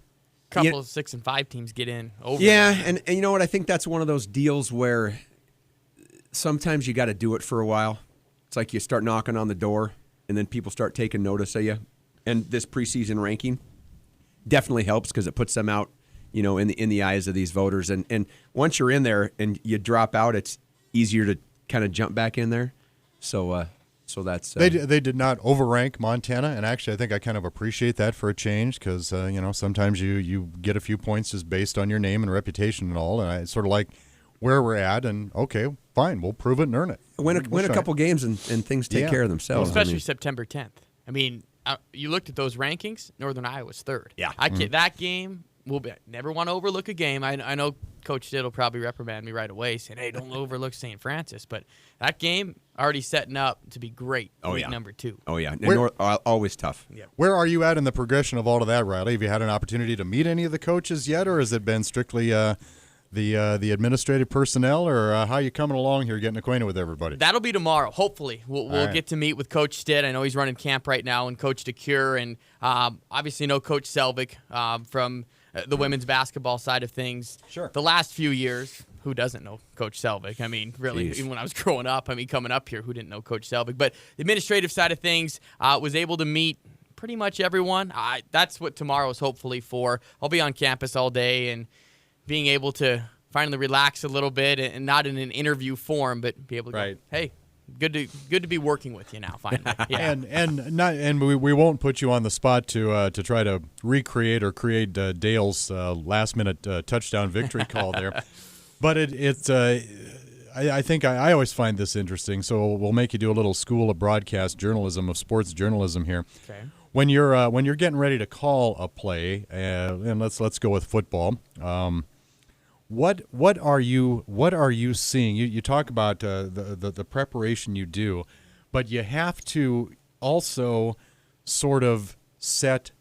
Couple of 6 and 5 teams get in over. Yeah, and you know what? I think that's one of those deals where sometimes you got to do it for a while. It's like you start knocking on the door, and then people start taking notice of you. And this preseason ranking definitely helps because it puts them out, in the eyes of these voters. And once you're in there and you drop out, it's easier to kind of jump back in there. So that's they did not overrank Montana, and actually I think I kind of appreciate that for a change because sometimes you get a few points just based on your name and reputation and all, and I sort of like where we're at, and okay, fine, we'll prove it and earn it. Win a couple games and things take care of themselves. Especially September 10th. I mean, you looked at those rankings. Northern Iowa's 3rd. Yeah, that game will be. Never want to overlook a game. I know Coach Stitt will probably reprimand me right away, saying, "Hey, don't overlook St. Francis." But that game already setting up to be great. Week number 2. Oh yeah, always tough. Yeah. Where are you at in the progression of all of that, Riley? Have you had an opportunity to meet any of the coaches yet, or has it been strictly the administrative personnel, or how are you coming along here, getting acquainted with everybody? That'll be tomorrow. Hopefully, we'll get to meet with Coach Stitt. I know he's running camp right now, and Coach DeCure, and obviously know Coach Selvig from the women's basketball side of things. Sure. The last few years, who doesn't know Coach Selvig? I mean, really, even when I was growing up, coming up here, who didn't know Coach Selvig? But the administrative side of things, was able to meet pretty much everyone. That's what tomorrow is hopefully for. I'll be on campus all day and being able to finally relax a little bit and not in an interview form, but be able to go, hey, good to be working with you now finally. Yeah. and we won't put you on the spot to try to recreate or create Dale's last minute touchdown victory call there. But I think I always find this interesting. So we'll make you do a little school of broadcast journalism, of sports journalism here. Okay. When you're getting ready to call a play, and let's go with football. What are you seeing? You talk about the preparation you do, but you have to also sort of set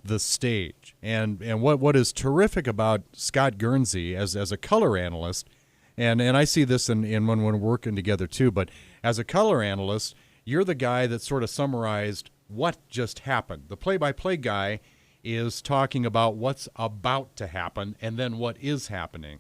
the stage. And what is terrific about Scott Guernsey as a color analyst, and I see this in when we're working together too, but as a color analyst, you're the guy that sort of summarized what just happened. The play-by-play guy is talking about what's about to happen and then what is happening.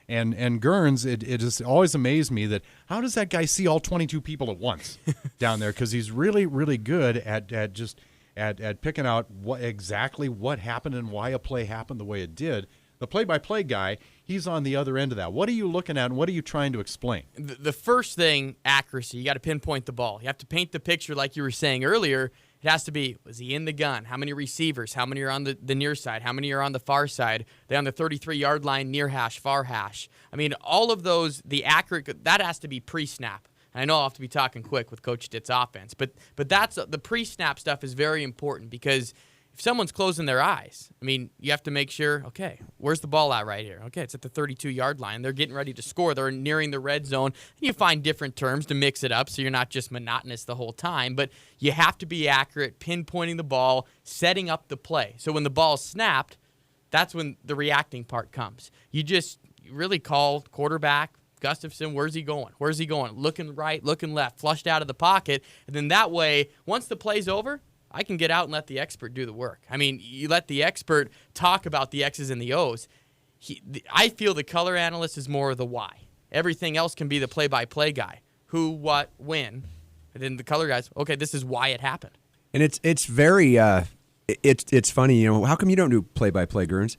And Gerns, it has always amazed me that how does that guy see all 22 people at once down there? Because he's really, really good at picking out exactly what happened and why a play happened the way it did. The play-by-play guy, he's on the other end of that. What are you looking at and what are you trying to explain? The first thing, accuracy. You got to pinpoint the ball. You have to paint the picture like you were saying earlier. It has to be, was he in the gun? How many receivers? How many are on the near side? How many are on the far side? They on the 33-yard line, near hash, far hash. I mean, all of those, the accurate, that has to be pre-snap. I know I'll have to be talking quick with Coach Stitt's offense, but that's the pre-snap stuff is very important because if someone's closing their eyes, I mean, you have to make sure, okay, where's the ball at right here? Okay, it's at the 32-yard line. They're getting ready to score. They're nearing the red zone. And you find different terms to mix it up so you're not just monotonous the whole time, but you have to be accurate, pinpointing the ball, setting up the play. So when the ball's snapped, that's when the reacting part comes. You really call quarterback, Gustafson, where's he going? Where's he going? Looking right, looking left, flushed out of the pocket. And then that way, once the play's over, I can get out and let the expert do the work. I mean, you let the expert talk about the X's and the O's. I feel the color analyst is more of the why. Everything else can be the play-by-play guy. Who, what, when. And then the color guys, okay, this is why it happened. And it's very it's funny, how come you don't do play-by-play, Gerns?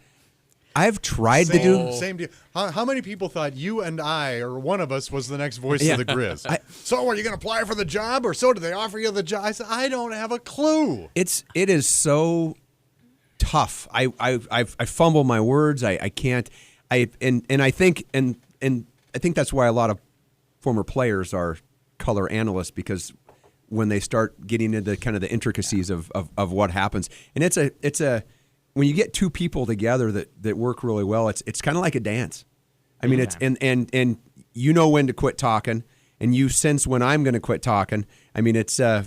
I've tried to do same deal. How many people thought you and I, or one of us, was the next voice of the Griz? So are you going to apply for the job, or so did they offer you the job? I said, I don't have a clue. It is so tough. I fumble my words. I can't. I think that's why a lot of former players are color analysts, because when they start getting into kind of the intricacies of what happens, and it's a when you get two people together that work really well, it's kind of like a dance. I mean, it's and you know when to quit talking, and you sense when I'm going to quit talking. I mean, it's a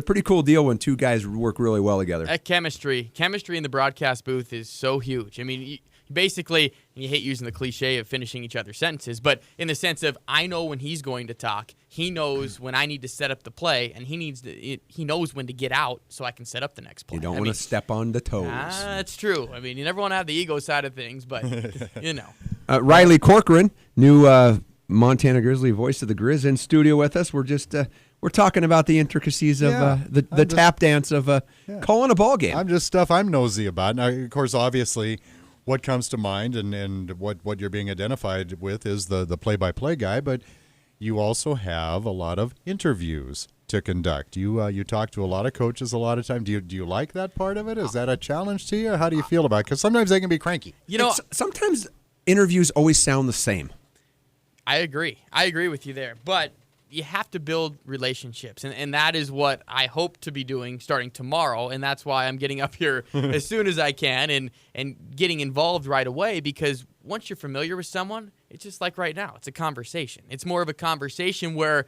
pretty cool deal when two guys work really well together. That chemistry in the broadcast booth is so huge. I mean, you basically, and you hate using the cliche of finishing each other's sentences, but in the sense of I know when he's going to talk, he knows when I need to set up the play, and he knows when to get out so I can set up the next play. You don't want to step on the toes. That's true. I mean, you never want to have the ego side of things, but Riley Corcoran, new Montana Grizzly voice of the Griz, in studio with us. We're just we're talking about the intricacies of the tap dance of calling a ball game. I'm just stuff I'm nosy about. Now, of course, obviously, what comes to mind and what you're being identified with is the play-by-play guy, but you also have a lot of interviews to conduct. You talk to a lot of coaches a lot of time. Do you like that part of it? Is that a challenge to you? How do you feel about it? Because sometimes they can be cranky. Sometimes interviews always sound the same. I agree with you there, but you have to build relationships, and that is what I hope to be doing starting tomorrow, and that's why I'm getting up here as soon as I can and getting involved right away, because once you're familiar with someone, it's just like right now. It's a conversation. It's more of a conversation where,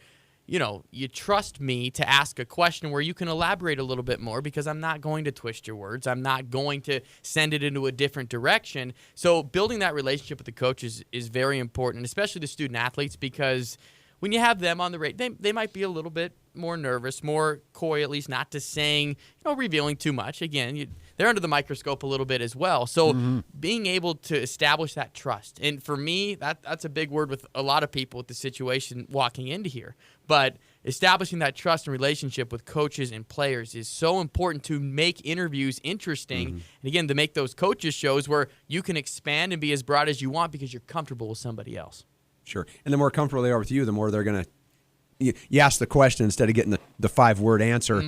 you trust me to ask a question where you can elaborate a little bit more, because I'm not going to twist your words. I'm not going to send it into a different direction. So building that relationship with the coaches is very important, especially the student athletes, because when you have them on the radio, they might be a little bit more nervous, more coy, at least not to saying, revealing too much. Again, they're under the microscope a little bit as well. So being able to establish that trust. And for me, that's a big word with a lot of people with the situation walking into here. But establishing that trust and relationship with coaches and players is so important to make interviews interesting. And again, to make those coaches shows where you can expand and be as broad as you want because you're comfortable with somebody else. Sure. And the more comfortable they are with you, the more they're going to, you ask the question instead of getting the 5-word answer,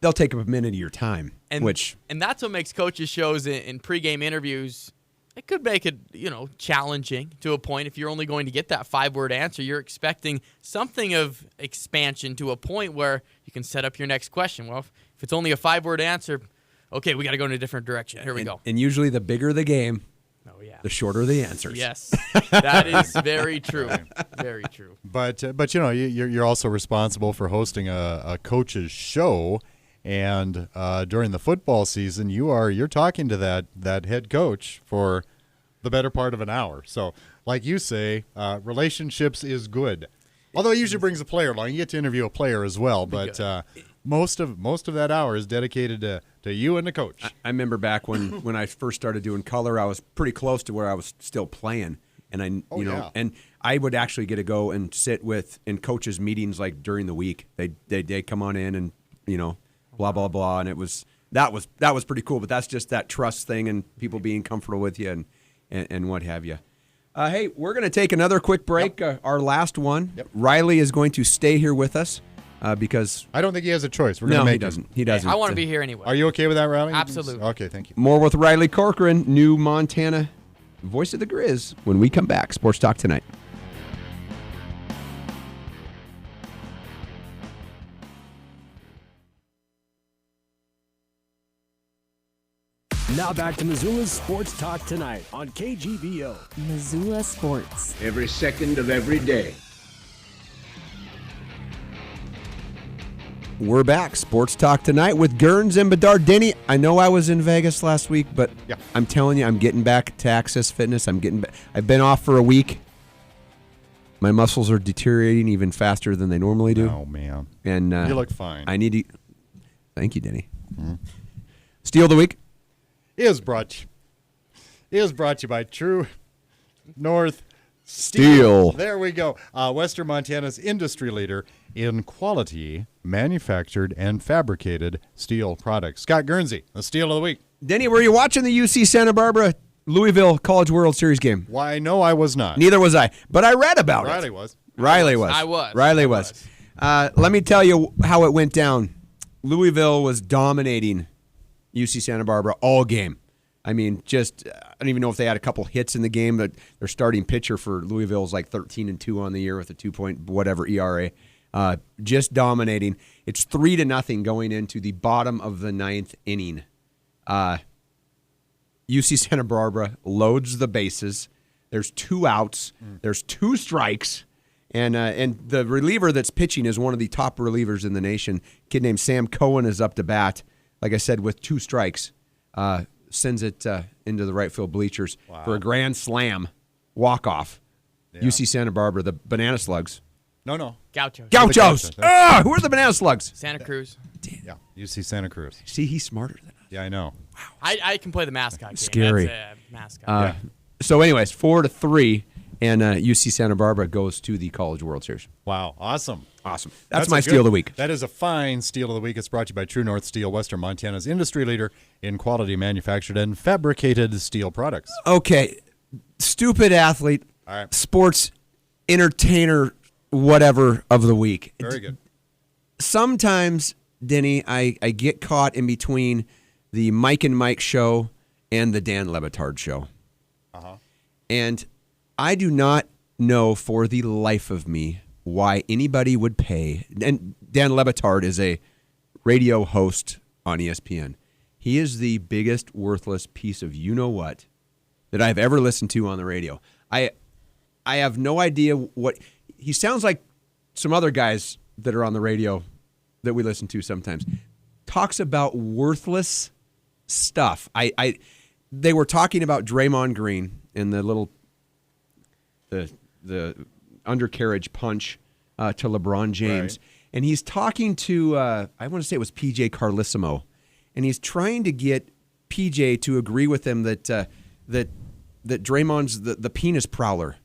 they'll take up a minute of your time. And that's what makes coaches shows in pregame interviews it could make it, challenging to a point. If you're only going to get that 5-word answer, you're expecting something of expansion to a point where you can set up your next question. Well, if it's only a 5-word answer, okay, we got to go in a different direction. Here we go. And usually the bigger the game, the shorter the answers. Yes, that is very true. Very true. But you're also responsible for hosting a coach's show, and during the football season, you're talking to that head coach for the better part of an hour. So, like you say, relationships is good. Although it usually brings a player along, you get to interview a player as well. But most of that hour is dedicated to you and the coach. I remember back when I first started doing color, I was pretty close to where I was still playing, and and I would actually get to go and sit in coaches' meetings like during the week. They come on in and blah blah blah, and that was pretty cool. But that's just that trust thing and people being comfortable with you and what have you. Hey, we're going to take another quick break. Yep. Our last one. Yep. Riley is going to stay here with us because I don't think he has a choice. We're going to make him. He doesn't. I want to be here anyway. Are you okay with that, Riley? Absolutely. Okay, thank you. More with Riley Corcoran, new Montana voice of the Griz, when we come back. Sports Talk Tonight. Now back to Missoula's Sports Talk Tonight on KGVO. Missoula Sports. Every second of every day. We're back. Sports Talk Tonight with Gerns and Bedard. Denny, I know I was in Vegas last week, but Yeah. I'm telling you, I'm getting back to Access Fitness. I've been off for a week. My muscles are deteriorating even faster than they normally do. Oh, man. And You look fine. I need to. Thank you, Denny. Steal of the week. Is brought to you by True North Steel. There we go. Western Montana's industry leader in quality, manufactured, and fabricated steel products. Scott Guernsey, the Steel of the Week. Denny, were you watching the UC Santa Barbara Louisville College World Series game? Why, no, I was not. Neither was I, but I read about Riley it. was. Riley was. I was. Riley was. Let me tell you how it went down. Louisville was dominating UC Santa Barbara all game. I mean, I don't even know if they had a couple hits in the game, but their starting pitcher for Louisville is like 13-2 on the year with a 2-point-whatever ERA. Just dominating. It's 3-0 going into the bottom of the 9th inning. UC Santa Barbara loads the bases. There's 2 outs. There's 2 strikes. And the reliever that's pitching is one of the top relievers in the nation. A kid named Sam Cohen is up to bat, like I said, with 2 strikes. Sends it into the right field bleachers for a grand slam walk-off. Yeah. UC Santa Barbara, the Banana Slugs. No. Gauchos. Gauchos! Who are the Banana Slugs? Santa Cruz. Yeah, UC Santa Cruz. See, he's smarter than us. Yeah, I know. I can play the mascot game. Scary. That's a mascot. So anyways, 4-3, and UC Santa Barbara goes to the College World Series. Wow, awesome. That's my Steal of the Week. That is a fine Steal of the Week. It's brought to you by True North Steel, Western Montana's industry leader in quality manufactured and fabricated steel products. Okay, stupid athlete, All right. sports entertainer, whatever of the week. Very good. Sometimes, Denny, I get caught in between the Mike and Mike show and the Dan Lebitard show. Uh-huh. And I do not know for the life of me why anybody would pay. And Dan Lebitard is a radio host on ESPN. He is the biggest worthless piece of you-know-what that I've ever listened to on the radio. I have no idea what... He sounds like some other guys that are on the radio that we listen to sometimes. Talks about worthless stuff. They were talking about Draymond Green and the undercarriage punch to LeBron James. Right. And he's talking to, I want to say it was PJ Carlissimo. And he's trying to get PJ to agree with him that Draymond's the penis prowler.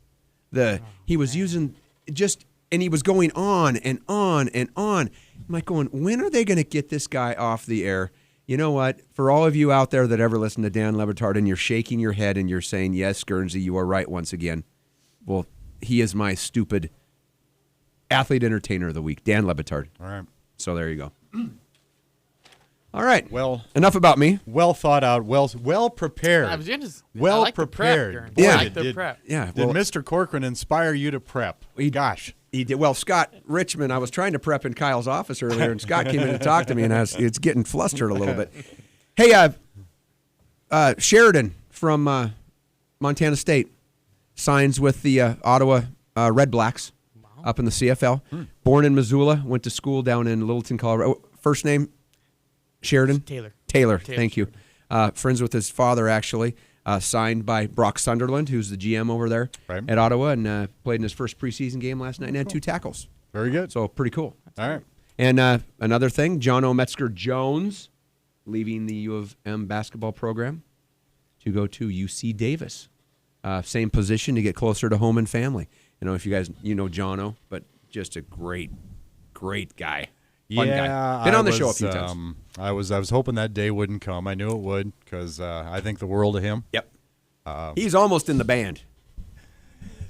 He was using and he was going on and on and on. I'm like going, when are they going to get this guy off the air? You know what? For all of you out there that ever listen to Dan Lebitard and you're shaking your head and you're saying, yes, Guernsey, you are right once again. Well, he is my stupid athlete entertainer of the week, Dan Lebitard. All right. So there you go. All right. Well, enough about me. well thought out, well prepared. I was just Well I like prepared. The prep, Yeah. I like the prep. Yeah. Did Mr. Corcoran inspire you to prep? Gosh. He did. Well, Scott Richmond, I was trying to prep in Kyle's office earlier, and Scott came in to talk to me, and it's getting flustered a little bit. Hey, Sheridan from Montana State signs with the Ottawa Red Blacks up in the CFL. Born in Missoula, went to school down in Littleton, Colorado. First name? Sheridan? Taylor, thank you. Friends with his father, actually. Signed by Brock Sunderland, who's the GM over there at Ottawa, and played in his first preseason game last night and had 2 tackles. Very good. So pretty cool. All right. And another thing, John O. Metzger-Jones leaving the U of M basketball program to go to UC Davis. Same position to get closer to home and family. You know, if you guys, John O., but just a great guy. Fun guy. Been on the show a few times. I was hoping that day wouldn't come. I knew it would because I think the world of him. Yep. He's almost in the band.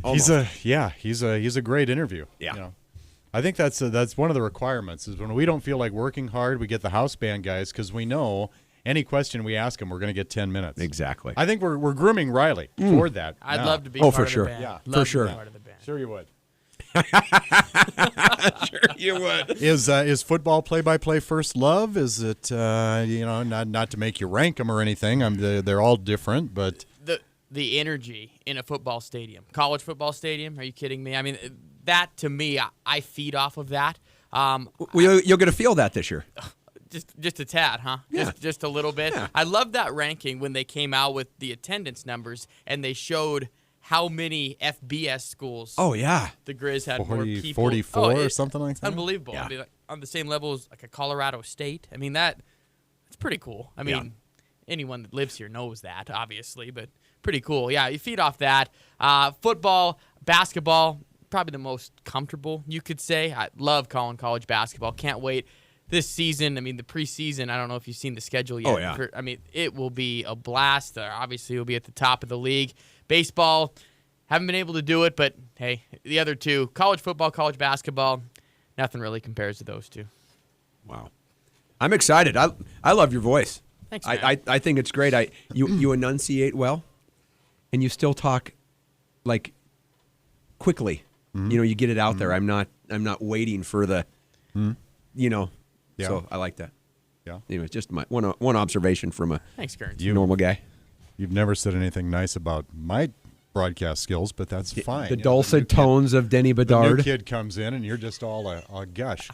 Almost. He's a great interview. Yeah. You know, I think that's one of the requirements is when we don't feel like working hard, we get the house band guys because we know any question we ask them, we're going to get 10 minutes. Exactly. I think we're grooming Riley toward that. I'd now. love to be Oh, part for of sure. the band. Yeah, Love for to sure. be part of the band. Sure you would. Sure you would. Is football play-by-play first love? Is it not to make you rank them or anything? They're all different, but The energy in a football stadium, college football stadium. Are you kidding me? I mean, that to me, I feed off of that. Well, you're going to feel that this year. Just a tad, huh? Yeah. Just a little bit. Yeah. I love that ranking when they came out with the attendance numbers and they showed how many FBS schools. Oh, yeah. The Griz had more people. 44 or something like that? Unbelievable. Yeah. I mean, like, on the same level as like a Colorado State. I mean, that's pretty cool. I mean, anyone that lives here knows that, obviously, but pretty cool. Yeah, you feed off that. Football, basketball, probably the most comfortable, you could say. I love calling college basketball. Can't wait. This season, I mean, the preseason, I don't know if you've seen the schedule yet. Oh, yeah. I mean, it will be a blast. Obviously, it will be at the top of the league. Baseball, haven't been able to do it, but hey, the other two, college football, college basketball, nothing really compares to those two. Wow. I'm excited. I love your voice. Thanks, man. I think it's great. You enunciate well, and you still talk like quickly. Mm-hmm. You get it out there. I'm not waiting for the, Yeah. So I like that. Yeah. Anyway, just my one observation from a Thanks, Kearns. normal guy. You've never said anything nice about my broadcast skills, but that's fine. The dulcet tones of Denny The Bedard. new kid comes in, and you're just all a gush.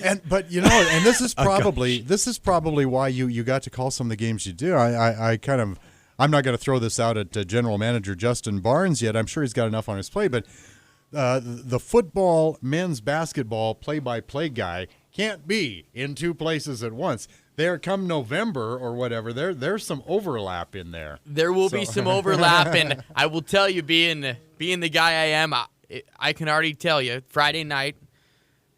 And this is probably why you got to call some of the games you do. I'm not going to throw this out at General Manager Justin Barnes yet. I'm sure he's got enough on his plate, but the football, men's basketball play-by-play guy can't be in 2 places at once. There come November or whatever, there's some overlap in there. There will be some overlap, and I will tell you, being the guy I am, I can already tell you, Friday night,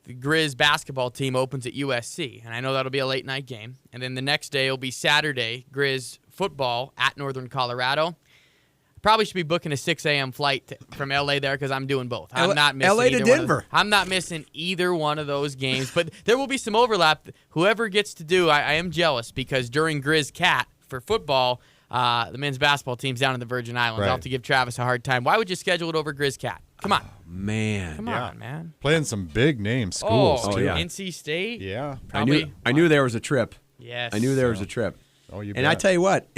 the Griz basketball team opens at USC, and I know that'll be a late night game. And then the next day will be Saturday, Griz football at Northern Colorado. Probably should be booking a 6 a.m. flight from L.A. there because I'm doing both. I'm not missing L.A. to either one of Denver. I'm not missing either one of those games, but there will be some overlap. Whoever gets to do, I am jealous because during Griz Cat for football, the men's basketball team's down in the Virgin Islands. Right. I'll have to give Travis a hard time. Why would you schedule it over Griz Cat? Come on. Man. Come on, man. Playing some big name schools. Oh, too. yeah. NC State? Yeah. I knew there was a trip. Yes. I knew there was a trip. Oh, you And bet. I tell you what,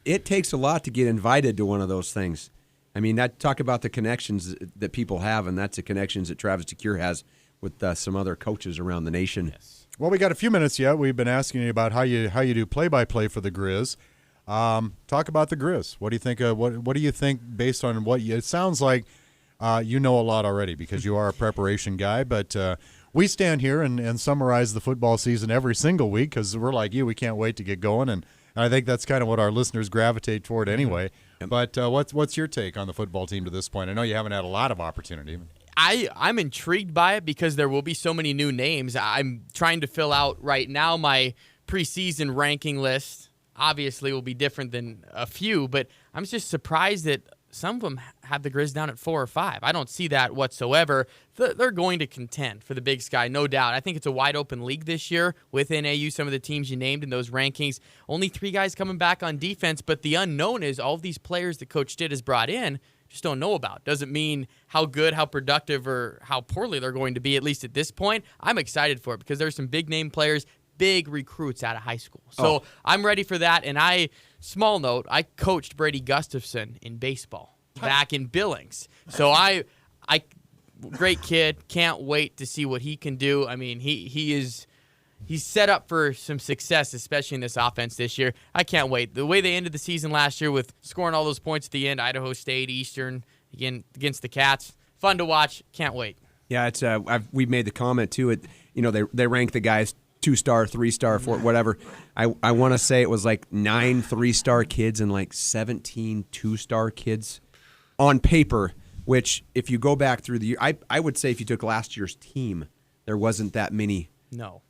it takes a lot to get invited to one of those things. I mean, talk about the connections that people have, and that's the connections that Travis DeCure has with some other coaches around the nation. Yes. Well, we got a few minutes yet. We've been asking you about how you do play-by-play for the Griz. Talk about the Griz. What do you think? What do you think based on what it sounds like? You know a lot already because you are a preparation guy. But we stand here and summarize the football season every single week because we're like you. We can't wait to get going, and I think that's kind of what our listeners gravitate toward anyway. But what's your take on the football team to this point? I know you haven't had a lot of opportunity. I'm intrigued by it because there will be so many new names. I'm trying to fill out right now my preseason ranking list. Obviously, will be different than a few, but I'm just surprised that some of them have the Griz down at 4 or 5. I don't see that whatsoever. they're going to contend for the Big Sky, no doubt. I think it's a wide open league this year within AU. Some of the teams you named in those rankings, only 3 guys coming back on defense, but the unknown is all of these players that Coach Stitt has brought in just don't know about. Doesn't mean how good, how productive, or how poorly they're going to be, at least at this point. I'm excited for it because there's some big name players, big recruits out of high school. So I'm ready for that. And small note, I coached Brady Gustafson in baseball back in Billings. So I great kid, can't wait to see what he can do. I mean, he's set up for some success, especially in this offense this year. I can't wait. The way they ended the season last year with scoring all those points at the end, Idaho State, Eastern, again against the Cats, fun to watch. Can't wait. Yeah, it's we've made the comment too. They rank the guys 2-star, 3-star, 4, whatever. I want to say it was like 9 3-star kids and like 17 2-star kids on paper. Which, if you go back through the year, I would say if you took last year's team, there wasn't that many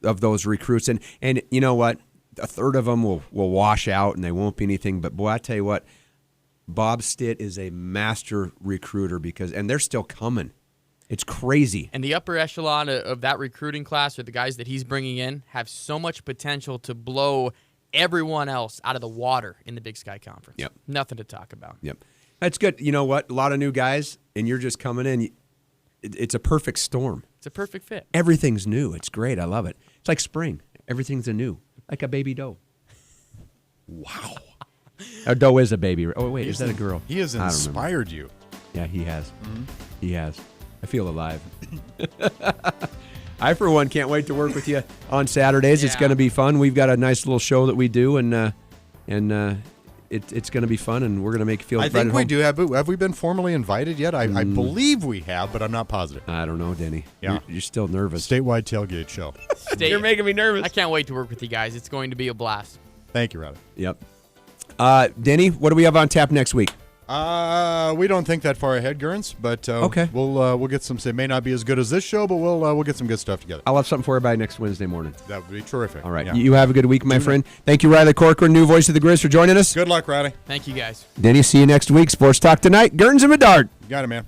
of those recruits. And you know what? A third of them will wash out and they won't be anything. But, boy, I tell you what, Bob Stitt is a master recruiter and they're still coming. It's crazy. And the upper echelon of that recruiting class, or the guys that he's bringing in, have so much potential to blow everyone else out of the water in the Big Sky Conference. Yep. Nothing to talk about. Yep. That's good. You know what? A lot of new guys, and you're just coming in. It's a perfect storm. It's a perfect fit. Everything's new. It's great. I love it. It's like spring. Everything's anew, like a baby doe. Wow. A doe is a baby. Oh, wait, is that a girl? He has inspired you. Yeah, he has. Mm-hmm. He has. I feel alive. I, for one, can't wait to work with you on Saturdays. Yeah. It's going to be fun. We've got a nice little show that we do, and it's going to be fun, and we're going to make you feel right at home. I think we do. Have we been formally invited yet? I believe we have, but I'm not positive. I don't know, Denny. Yeah. You're still nervous. Statewide tailgate show. You're making me nervous. I can't wait to work with you guys. It's going to be a blast. Thank you, Rowdy. Yep. Denny, what do we have on tap next week? We don't think that far ahead, Gurns, but okay. We'll get some. It may not be as good as this show, but we'll get some good stuff together. I'll have something for everybody next Wednesday morning. That would be terrific. All right. Yeah. You have a good week, my friend. Thank you, Riley Corcoran, new voice of the Griz, for joining us. Good luck, Riley. Thank you, guys. Denny, see you next week. Sports Talk Tonight. Gurns and Bedard. You got it, man.